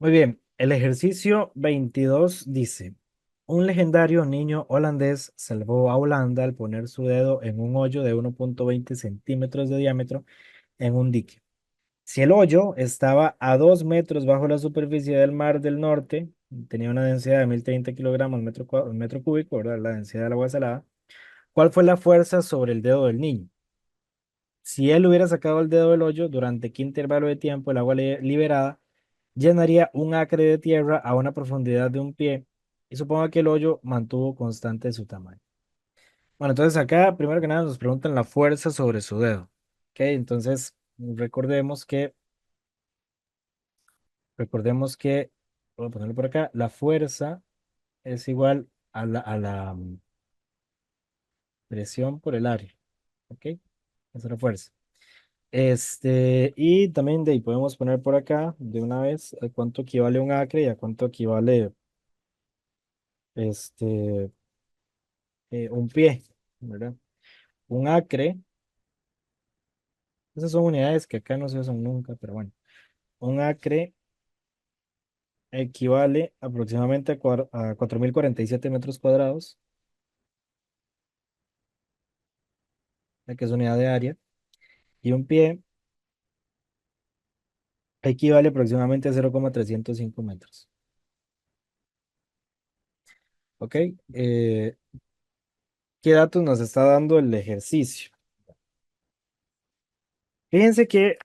Muy bien, el ejercicio 22 dice, un legendario niño holandés salvó a Holanda al poner su dedo en un hoyo de 1,20 centímetros de diámetro en un dique. Si el hoyo estaba a 2 metros bajo la superficie del mar del norte, tenía una densidad de 1030 kilogramos metro cúbico, ¿verdad? La densidad del agua salada. ¿Cuál fue la fuerza sobre el dedo del niño? Si él hubiera sacado el dedo del hoyo, ¿durante qué intervalo de tiempo el agua liberada llenaría un acre de tierra a una profundidad de un pie? Y suponga que el hoyo mantuvo constante su tamaño. Bueno, entonces acá, primero que nada, nos preguntan la fuerza sobre su dedo. Ok, entonces recordemos que, voy a ponerlo por acá, la fuerza es igual a la presión por el área. Ok, esa es la fuerza. Y también de ahí podemos poner por acá de una vez a cuánto equivale un acre y a cuánto equivale este, un pie, ¿verdad? Un acre, esas son unidades que acá no se usan nunca, pero bueno, un acre equivale aproximadamente a 4047 metros cuadrados, que es unidad de área, y un pie equivale aproximadamente a 0,305 metros. ¿Ok? ¿Qué datos nos está dando el ejercicio? Fíjense que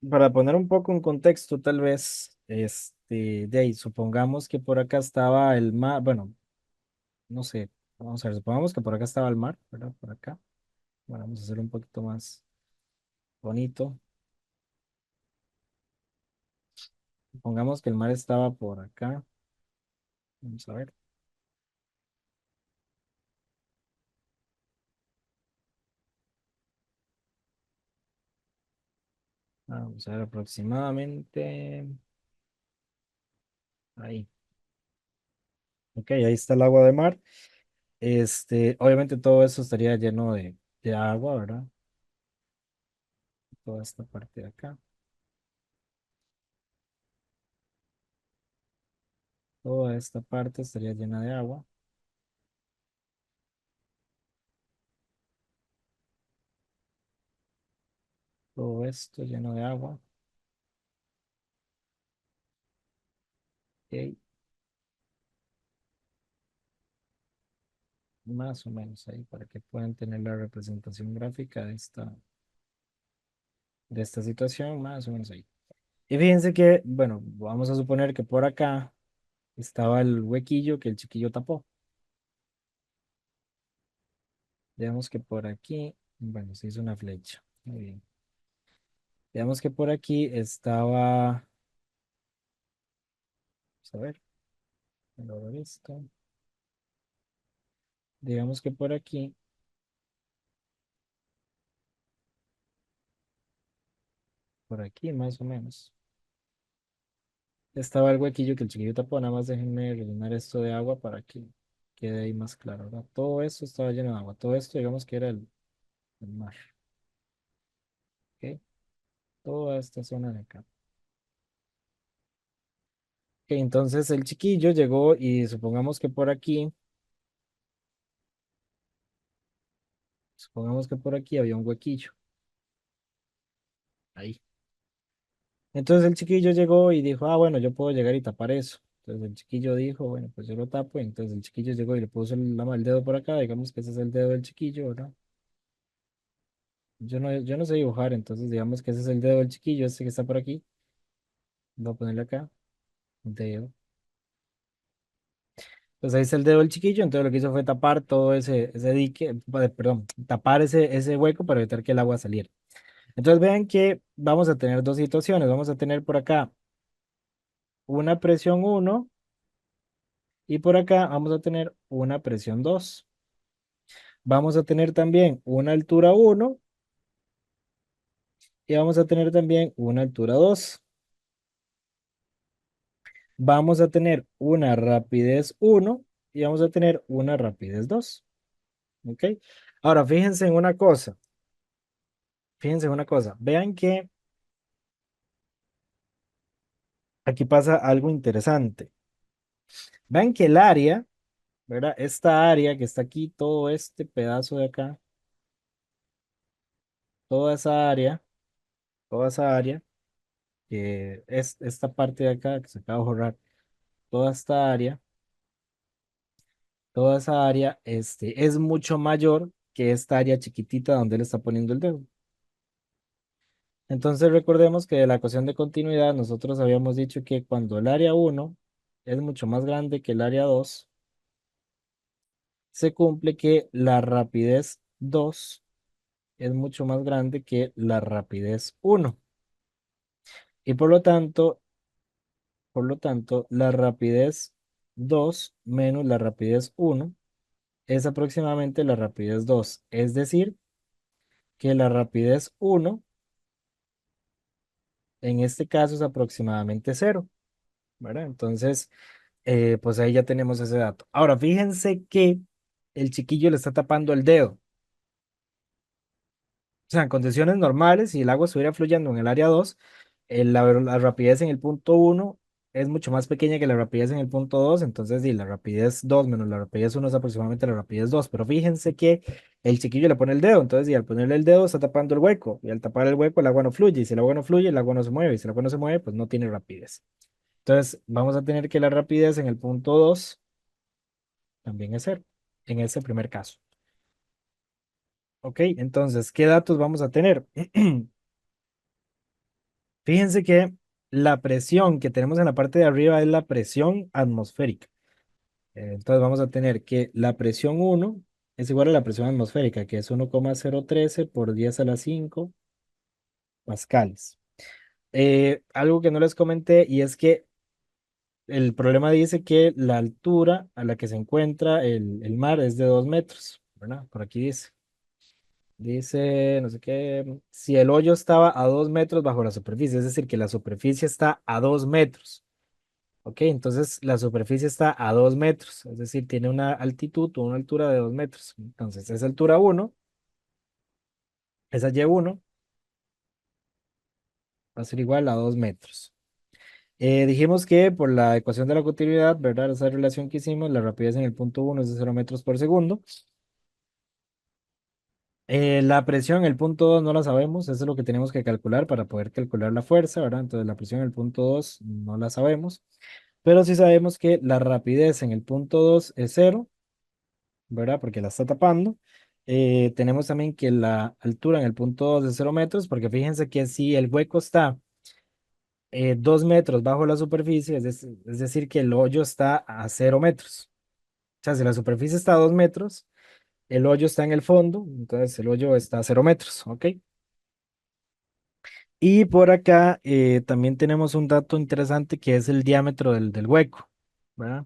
para poner un poco en contexto, tal vez, de ahí, supongamos que por acá estaba el mar, bueno, no sé, vamos a ver, supongamos que por acá estaba el mar, ¿verdad? Por acá. Bueno, vamos a hacer un poquito más bonito. Supongamos que el mar estaba por acá. Vamos a ver. Vamos a ver aproximadamente ahí. Ok, ahí está el agua de mar. Obviamente todo eso estaría lleno de agua, ¿verdad? Toda esta parte de acá. Toda esta parte estaría llena de agua. Todo esto lleno de agua. Ok, más o menos ahí para que puedan tener la representación gráfica de esta situación, más o menos ahí. Y fíjense que, bueno, vamos a suponer que por acá estaba el huequillo que el chiquillo tapó. Digamos que por aquí, bueno, se hizo una flecha. Muy bien. Digamos que por aquí estaba, vamos a ver, lo visto. Digamos que por aquí más o menos, estaba el huequillo que el chiquillo tapó. Nada más déjenme rellenar esto de agua para que quede ahí más claro, ¿verdad? Todo esto estaba lleno de agua. Todo esto, digamos que era el mar. ¿Ok? Toda esta zona de acá. Ok, entonces el chiquillo llegó y supongamos que por aquí había un huequillo. Ahí. Entonces el chiquillo llegó y dijo, ah, bueno, yo puedo llegar y tapar eso. Entonces el chiquillo dijo, bueno, pues yo lo tapo. Y entonces el chiquillo llegó y le puso el dedo por acá. Digamos que ese es el dedo del chiquillo, ¿verdad? Yo no sé dibujar, entonces digamos que ese es el dedo del chiquillo, este que está por aquí. Voy a ponerle acá, dedo. Pues ahí está el dedo del chiquillo. Entonces lo que hizo fue tapar todo ese dique, perdón, tapar ese hueco para evitar que el agua saliera. Entonces vean que vamos a tener dos situaciones. Vamos a tener por acá una presión 1 y por acá vamos a tener una presión 2. Vamos a tener también una altura 1 y vamos a tener también una altura 2. Vamos a tener una rapidez 1 y vamos a tener una rapidez 2. ¿Ok? Ahora, fíjense en una cosa. Fíjense en una cosa. Vean que aquí pasa algo interesante. Vean que el área, ¿verdad? Esta área que está aquí, todo este pedazo de acá, toda esa área, toda esa área, que es esta parte de acá que se acaba de borrar, toda esta área, toda esa área, es mucho mayor que esta área chiquitita donde él está poniendo el dedo. Entonces recordemos que de la ecuación de continuidad nosotros habíamos dicho que cuando el área uno es mucho más grande que el área 2 se cumple que la rapidez 2 es mucho más grande que la rapidez uno. Y por lo tanto, la rapidez 2 menos la rapidez uno es aproximadamente la rapidez 2. Es decir, que la rapidez uno en este caso es aproximadamente cero, ¿verdad? Entonces, pues ahí ya tenemos ese dato. Ahora, fíjense que el chiquillo le está tapando el dedo. O sea, en condiciones normales, si el agua estuviera fluyendo en el área 2, la rapidez en el punto uno es mucho más pequeña que la rapidez en el punto 2. Entonces sí, la rapidez 2 menos la rapidez uno es aproximadamente la rapidez 2. Pero fíjense que el chiquillo le pone el dedo, entonces y al ponerle el dedo está tapando el hueco, y al tapar el hueco el agua no fluye, y si el agua no fluye, el agua no se mueve, y si el agua no se mueve, pues no tiene rapidez. Entonces vamos a tener que la rapidez en el punto 2 también es cero, en ese primer caso. Ok, entonces, ¿qué datos vamos a tener? Fíjense que la presión que tenemos en la parte de arriba es la presión atmosférica. Entonces vamos a tener que la presión uno es igual a la presión atmosférica, que es 1,013 por 10 a la 5 pascales. Algo que no les comenté y es que el problema dice que la altura a la que se encuentra el mar es de 2 metros, ¿verdad? Por aquí dice. Dice, no sé qué, si el hoyo estaba a 2 metros bajo la superficie, es decir, que la superficie está a 2 metros. Ok, entonces la superficie está a 2 metros, es decir, tiene una altitud o una altura de 2 metros. Entonces, esa altura uno, esa Y1 va a ser igual a 2 metros. Dijimos que por la ecuación de la continuidad, ¿verdad? Esa relación que hicimos, la rapidez en el punto uno es de 0 metros por segundo. La presión en el punto 2 no la sabemos, eso es lo que tenemos que calcular para poder calcular la fuerza, ¿verdad? Entonces la presión en el punto 2 no la sabemos, pero sí sabemos que la rapidez en el punto 2 es cero, ¿verdad? Porque la está tapando. Tenemos también que la altura en el punto 2 es 0 metros, porque fíjense que si el hueco está 2 metros bajo la superficie, es decir, que el hoyo está a 0 metros. O sea, si la superficie está a 2 metros, el hoyo está en el fondo, entonces el hoyo está a 0 metros, ¿ok? Y por acá también tenemos un dato interesante que es el diámetro del hueco, ¿verdad?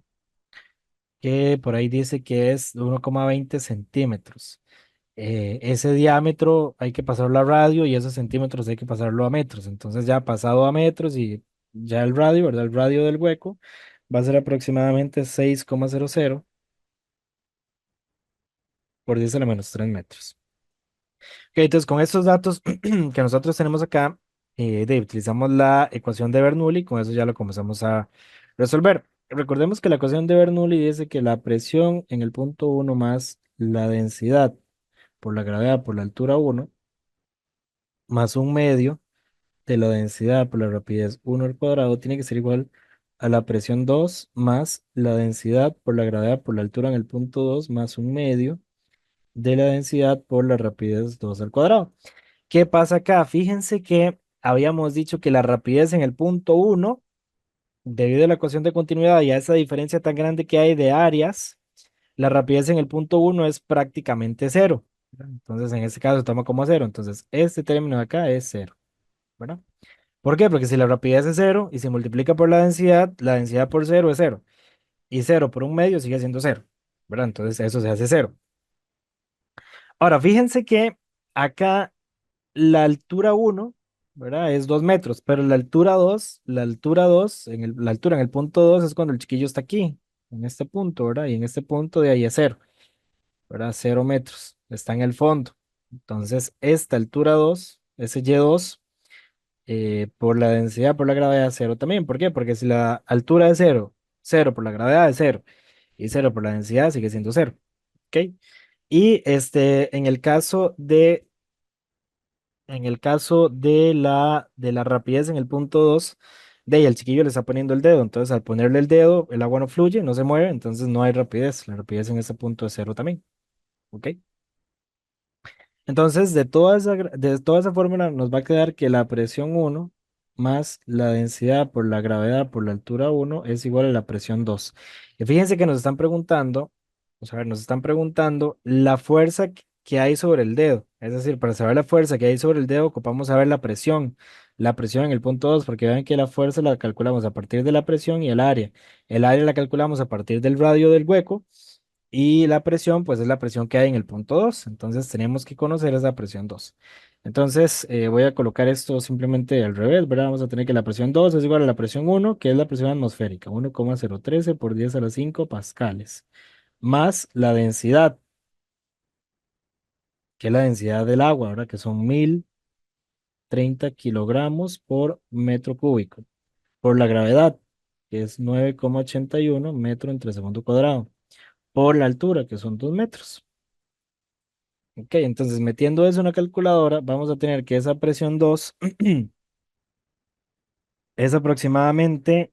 Que por ahí dice que es 1,20 centímetros. Ese diámetro hay que pasarlo a radio y esos centímetros hay que pasarlo a metros. Entonces ya pasado a metros y ya el radio, ¿verdad? El radio del hueco va a ser aproximadamente 6,00 por 10 a la menos 3 metros. Ok, entonces con estos datos que nosotros tenemos acá, utilizamos la ecuación de Bernoulli y con eso ya lo comenzamos a resolver. Recordemos que la ecuación de Bernoulli dice que la presión en el punto uno más la densidad por la gravedad por la altura uno más un medio de la densidad por la rapidez uno al cuadrado tiene que ser igual a la presión 2 más la densidad por la gravedad por la altura en el punto 2 más un medio de la densidad por la rapidez 2 al cuadrado. ¿Qué pasa acá? Fíjense que habíamos dicho que la rapidez en el punto uno, debido a la ecuación de continuidad y a esa diferencia tan grande que hay de áreas, la rapidez en el punto uno es prácticamente cero, ¿verdad? Entonces, en este caso toma como cero. Entonces, este término de acá es cero, ¿verdad? ¿Por qué? Porque si la rapidez es cero y se multiplica por la densidad por cero es cero. Y cero por un medio sigue siendo cero, ¿verdad? Entonces, eso se hace cero. Ahora, fíjense que acá la altura uno, ¿verdad? Es 2 metros, pero la altura 2 la altura en el punto 2 es cuando el chiquillo está aquí, en este punto, ¿verdad? Y en este punto de ahí es cero, ¿verdad? 0 metros, está en el fondo. Entonces, esta altura 2 ese Y2, por la densidad, por la gravedad, cero también. ¿Por qué? Porque si la altura es cero, cero por la gravedad es cero, y cero por la densidad sigue siendo cero. ¿Ok? Y en el caso de la rapidez en el punto 2, de ahí el chiquillo le está poniendo el dedo, entonces al ponerle el dedo, el agua no fluye, no se mueve, entonces no hay rapidez. La rapidez en ese punto es cero también. ¿Ok? Entonces, de toda esa fórmula nos va a quedar que la presión uno más la densidad por la gravedad por la altura uno es igual a la presión 2. Y fíjense que nos están preguntando, vamos a ver, nos están preguntando la fuerza que hay sobre el dedo. Es decir, para saber la fuerza que hay sobre el dedo, ocupamos saber la presión en el punto 2, porque vean que la fuerza la calculamos a partir de la presión y el área. El área la calculamos a partir del radio del hueco. Y la presión, pues es la presión que hay en el punto 2. Entonces tenemos que conocer esa presión 2. Entonces voy a colocar esto simplemente al revés, ¿verdad? Vamos a tener que la presión 2 es igual a la presión uno, que es la presión atmosférica, 1,013 por 10 a la 5 pascales, más la densidad, que es la densidad del agua, ¿verdad? Que son 1030 kilogramos por metro cúbico, por la gravedad, que es 9,81 metro entre segundo cuadrado, por la altura, que son 2 metros. Ok, entonces metiendo eso en una calculadora, vamos a tener que esa presión 2 es aproximadamente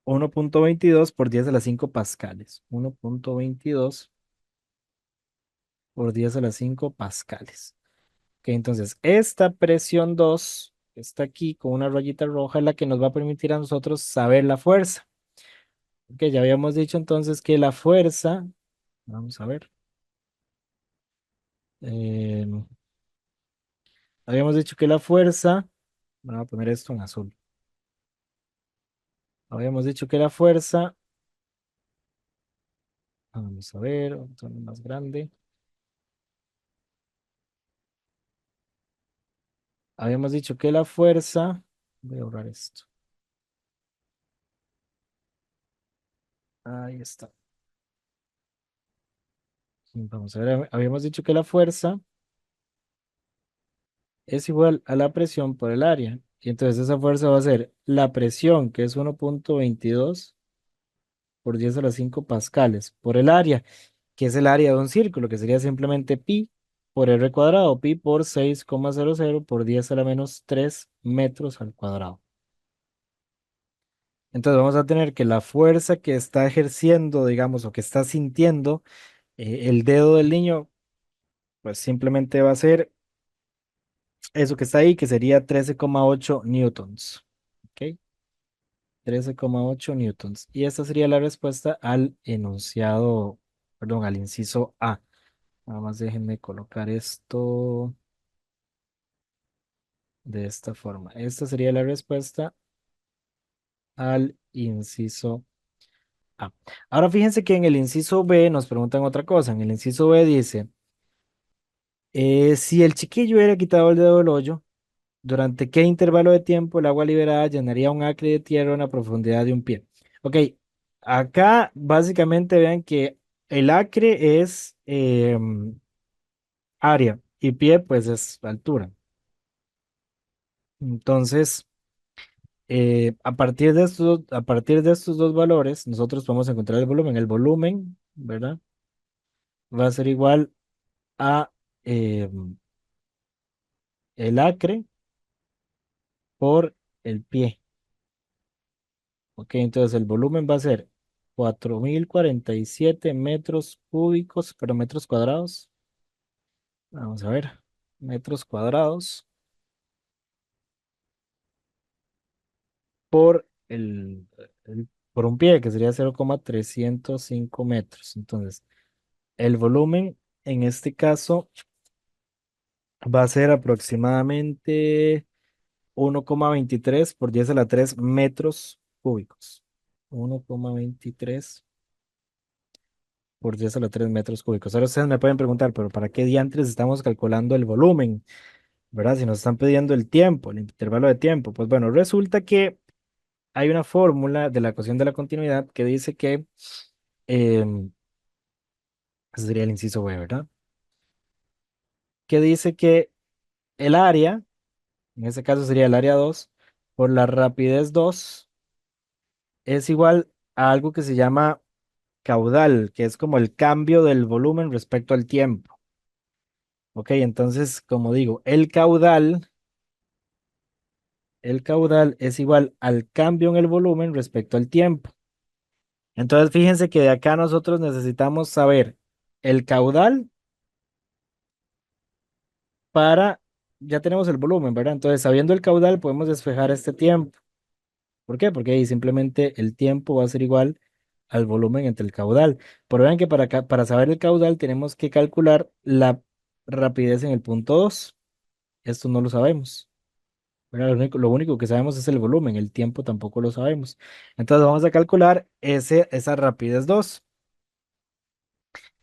1,22 por 10 a las 5 pascales. 1,22 por 10 a las 5 pascales. Ok, entonces esta presión 2 que está aquí con una rayita roja es la que nos va a permitir a nosotros saber la fuerza. Ok, ya habíamos dicho entonces que la fuerza, vamos a ver, em, habíamos dicho que la fuerza, vamos a poner esto en azul. Habíamos dicho que la fuerza. Vamos a ver, un tono más grande. Habíamos dicho que la fuerza, voy a borrar esto. Ahí está. Vamos a ver, habíamos dicho que la fuerza es igual a la presión por el área. Y entonces esa fuerza va a ser la presión, que es 1,22 por 10 a las 5 pascales, por el área, que es el área de un círculo, que sería simplemente pi por r cuadrado, pi por 6,00 por 10 a la menos 3 metros al cuadrado. Entonces vamos a tener que la fuerza que está ejerciendo, digamos, o que está sintiendo el dedo del niño, pues simplemente va a ser eso que está ahí, que sería 13,8 newtons. ¿Ok? 13,8 newtons. Y esta sería la respuesta al enunciado, perdón, al inciso A. Nada más déjenme colocar esto de esta forma. Esta sería la respuesta al inciso A. Ahora fíjense que en el inciso B nos preguntan otra cosa. En el inciso B dice, si el chiquillo hubiera quitado el dedo del hoyo, ¿durante qué intervalo de tiempo el agua liberada llenaría un acre de tierra a una profundidad de un pie? Ok, acá básicamente vean que el acre es área y pie pues es altura. Entonces, a partir de estos dos valores, nosotros podemos encontrar el volumen. El volumen, ¿verdad? Va a ser igual a el acre por el pie. Ok, entonces el volumen va a ser 4.047 metros cúbicos, pero metros cuadrados. Vamos a ver, metros cuadrados por por un pie, que sería 0,305 metros. Entonces, el volumen en este caso va a ser aproximadamente 1,23 por 10 a la 3 metros cúbicos. 1,23 por 10 a la 3 metros cúbicos. Ahora ustedes me pueden preguntar, pero ¿para qué diantres estamos calculando el volumen? ¿Verdad? Si nos están pidiendo el tiempo, el intervalo de tiempo. Pues bueno, resulta que hay una fórmula de la ecuación de la continuidad que dice que, ese sería el inciso B, ¿verdad? Que dice que el área en este caso sería el área 2 por la rapidez 2 es igual a algo que se llama caudal, que es como el cambio del volumen respecto al tiempo. Ok, entonces, como digo, el caudal es igual al cambio en el volumen respecto al tiempo. Entonces, fíjense que de acá nosotros necesitamos saber el caudal para, ya tenemos el volumen, ¿verdad? Entonces, sabiendo el caudal, podemos despejar este tiempo. ¿Por qué? Porque ahí simplemente el tiempo va a ser igual al volumen entre el caudal. Pero vean que para saber el caudal tenemos que calcular la rapidez en el punto 2. Esto no lo sabemos. ¿Verdad? Lo único que sabemos es el volumen, el tiempo tampoco lo sabemos. Entonces vamos a calcular esa rapidez 2.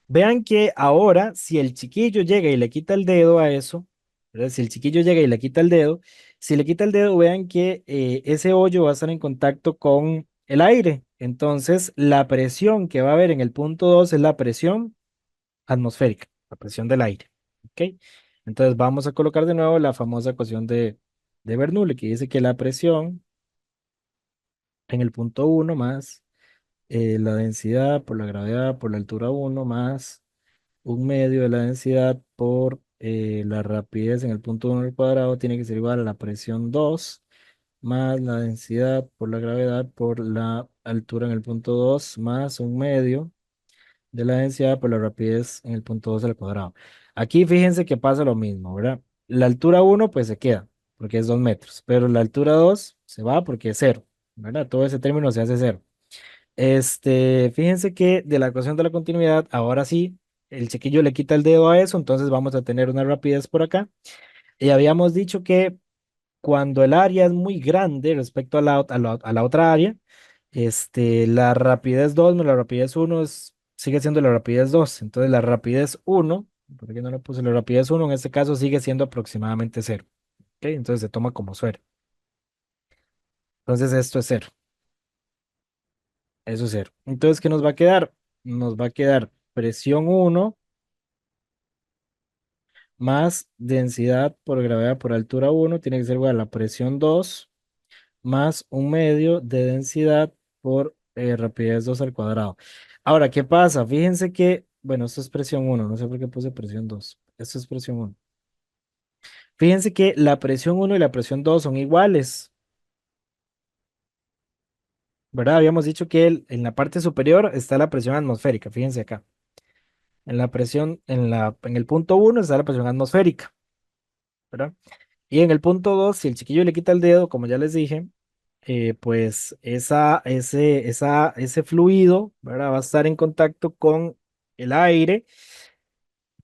Vean que ahora, si el chiquillo llega y le quita el dedo a eso, ¿verdad? Si el chiquillo llega y le quita el dedo, si le quita el dedo, vean que ese hoyo va a estar en contacto con el aire. Entonces, la presión que va a haber en el punto 2 es la presión atmosférica, la presión del aire. ¿Ok? Entonces, vamos a colocar de nuevo la famosa ecuación de Bernoulli, que dice que la presión en el punto 1 más la densidad por la gravedad por la altura 1 más un medio de la densidad por la rapidez en el punto 1 al cuadrado tiene que ser igual a la presión 2 más la densidad por la gravedad por la altura en el punto 2 más un medio de la densidad por la rapidez en el punto 2 al cuadrado. Aquí fíjense que pasa lo mismo, ¿verdad? La altura 1 pues se queda porque es 2 metros, pero la altura 2 se va porque es cero, ¿verdad? Todo ese término se hace cero. Fíjense que de la ecuación de la continuidad, ahora sí, el chiquillo le quita el dedo a eso, entonces vamos a tener una rapidez por acá. Y habíamos dicho que cuando el área es muy grande respecto a la otra área, la rapidez 2 más la rapidez 1 sigue siendo la rapidez 2. Entonces la rapidez 1, ¿por qué no le puse la rapidez 1? En este caso sigue siendo aproximadamente cero. ¿Ok? Entonces se toma como cero. Entonces esto es cero. Eso es cero. Entonces, ¿qué nos va a quedar? Nos va a quedar presión 1 más densidad por gravedad por altura 1 tiene que ser igual a la presión 2 más un medio de densidad por rapidez 2 al cuadrado. Ahora, ¿qué pasa? Fíjense que, bueno, esto es presión 1, no sé por qué puse presión 2. Esto es presión 1. Fíjense que la presión 1 y la presión 2 son iguales, ¿verdad? Habíamos dicho que en la parte superior está la presión atmosférica, fíjense acá. En el punto 1 está la presión atmosférica, ¿verdad? Y en el punto 2 si el chiquillo le quita el dedo, como ya les dije, pues ese fluido, ¿verdad? Va a estar en contacto con el aire,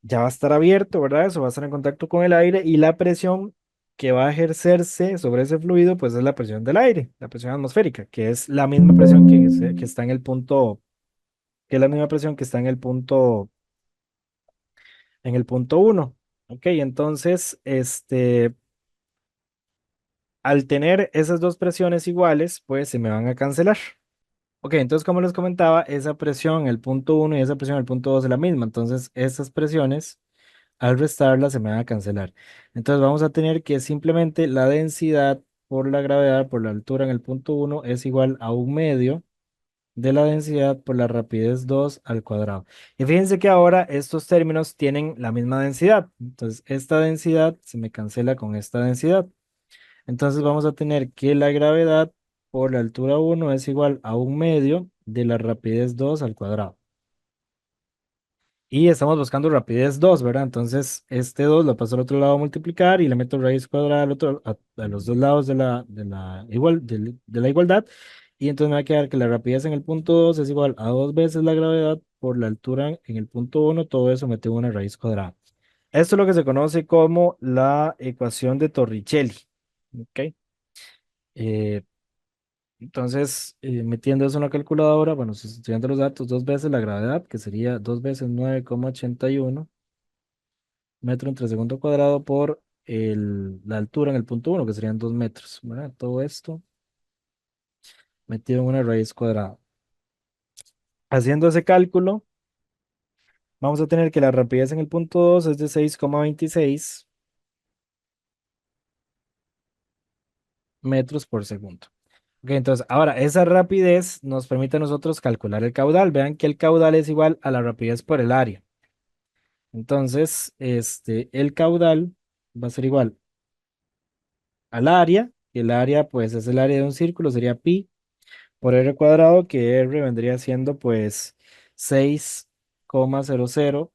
ya va a estar abierto, ¿verdad? Eso va a estar en contacto con el aire y la presión que va a ejercerse sobre ese fluido, pues es la presión del aire, la presión atmosférica, que es la misma presión que está en el punto, que es la misma presión que está en el punto 1. Ok, entonces, al tener esas dos presiones iguales, pues se me van a cancelar. Ok, entonces como les comentaba, esa presión en el punto 1 y esa presión en el punto 2 es la misma. Entonces, estas presiones, al restarlas, se me van a cancelar. Entonces, vamos a tener que simplemente la densidad por la gravedad por la altura en el punto 1 es igual a un medio de la densidad por la rapidez 2 al cuadrado. Y fíjense que ahora estos términos tienen la misma densidad. Entonces, esta densidad se me cancela con esta densidad. Entonces vamos a tener que la gravedad por la altura 1 es igual a un medio de la rapidez 2 al cuadrado. Y estamos buscando rapidez 2, ¿verdad? Entonces este 2 lo paso al otro lado a multiplicar y le meto raíz cuadrada a los dos lados de la igualdad. Y entonces me va a quedar que la rapidez en el punto 2 es igual a 2 veces la gravedad por la altura en el punto 1. Todo eso mete una raíz cuadrada. Esto es lo que se conoce como la ecuación de Torricelli. ¿Ok? Eh, Entonces, metiendo eso en la calculadora, bueno, si estudiando los datos, 2 veces la gravedad, que sería 2 veces 9,81 metros entre segundo cuadrado por la altura en el punto 1, que serían 2 metros, ¿verdad? Todo esto metido en una raíz cuadrada. Haciendo ese cálculo, vamos a tener que la rapidez en el punto 2 es de 6,26 metros por segundo. Ok, entonces, ahora, esa rapidez nos permite a nosotros calcular el caudal. Vean que el caudal es igual a la rapidez por el área. Entonces, el caudal va a ser igual al área, que el área, pues, es el área de un círculo, sería pi por r cuadrado, que r vendría siendo, pues, 6,00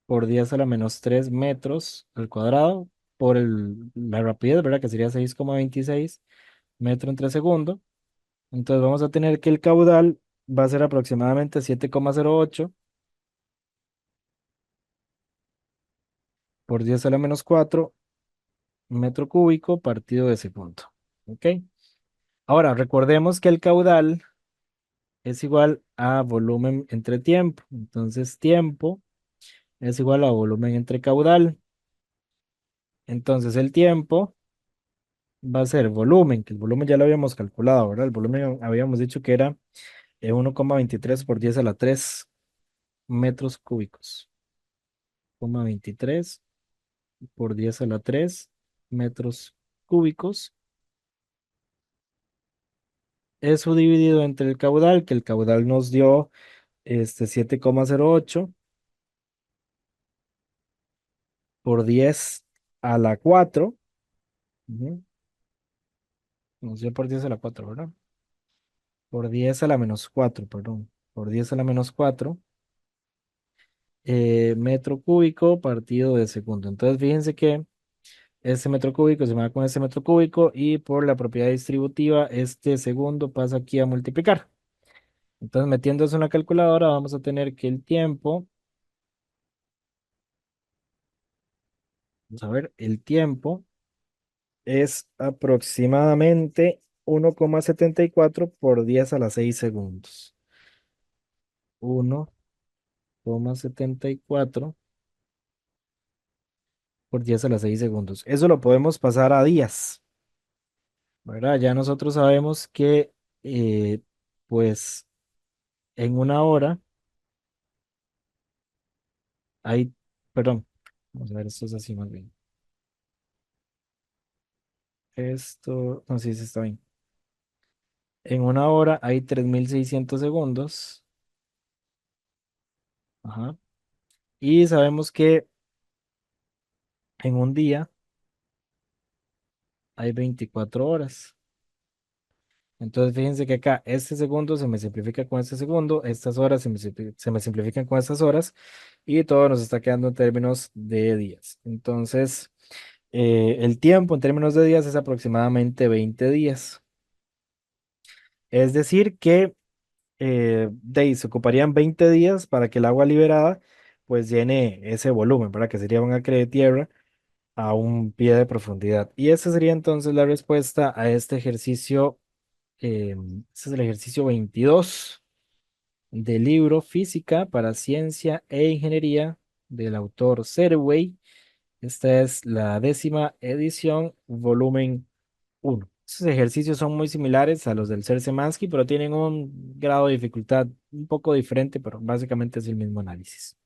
por 10 a la menos 3 metros al cuadrado por la rapidez, ¿verdad? Que sería 6,26 metros entre segundo. Entonces vamos a tener que el caudal va a ser aproximadamente 7,08 por 10 a la menos 4 metro cúbico partido de ese punto. ¿Ok? Ahora, recordemos que el caudal es igual a volumen entre tiempo. Entonces, tiempo es igual a volumen entre caudal. Entonces, el tiempo va a ser volumen, que el volumen ya lo habíamos calculado, ¿verdad? El volumen habíamos dicho que era 1,23 por 10 a la 3 metros cúbicos. 1,23 por 10 a la 3 metros cúbicos. Eso dividido entre el caudal, que el caudal nos dio 7,08 por 10 a la 4. Ujú, nos dio por 10 a la 4, ¿verdad? Por 10 a la menos 4, perdón. Por 10 a la menos 4 metro cúbico partido de segundo. Entonces, fíjense que este metro cúbico se me va con este metro cúbico y por la propiedad distributiva, este segundo pasa aquí a multiplicar. Entonces, metiendo eso en la calculadora, vamos a tener que el tiempo, vamos a ver, el tiempo es aproximadamente 1,74 por 10 a la 6 segundos. 1,74 por 10 a la 6 segundos. Eso lo podemos pasar a días, ¿verdad? Ya nosotros sabemos que, pues, en una hora hay, perdón, vamos a ver, esto es así más bien. Esto, no sé si está bien. En una hora hay 3.600 segundos. Ajá. Y sabemos que en un día hay 24 horas. Entonces, fíjense que acá este segundo se me simplifica con este segundo, estas horas se me simplifican con estas horas y todo nos está quedando en términos de días. Entonces, el tiempo en términos de días es aproximadamente 20 días. Es decir, que se ocuparían 20 días para que el agua liberada pues llene ese volumen, ¿verdad? Que sería un acre de tierra a un pie de profundidad. Y esa sería entonces la respuesta a este ejercicio. Este es el ejercicio 22 del libro Física para Ciencia e Ingeniería del autor Serway. Esta es la 10ª edición, volumen 1. Estos ejercicios son muy similares a los del Semansky, pero tienen un grado de dificultad un poco diferente, pero básicamente es el mismo análisis.